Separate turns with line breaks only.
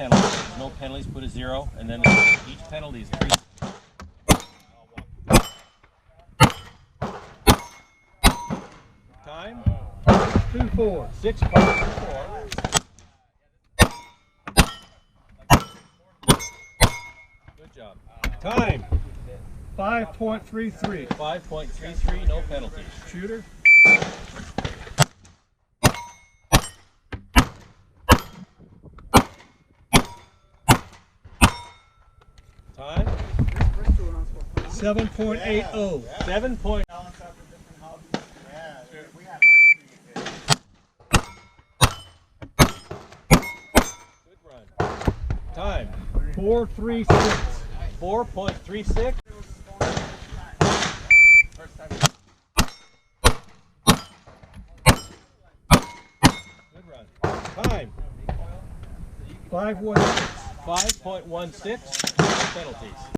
penalties. There's no penalties, put a 0, and then each penalty is 3. Time?
2-4.
6.4. Good job. Time?
5.33.
5.33, no penalties.
Shooter?
Time?
7.80.
7 point. Good run. Time?
4.36.
4.36. Good run. Time?
5.16.
5.16. Penalties.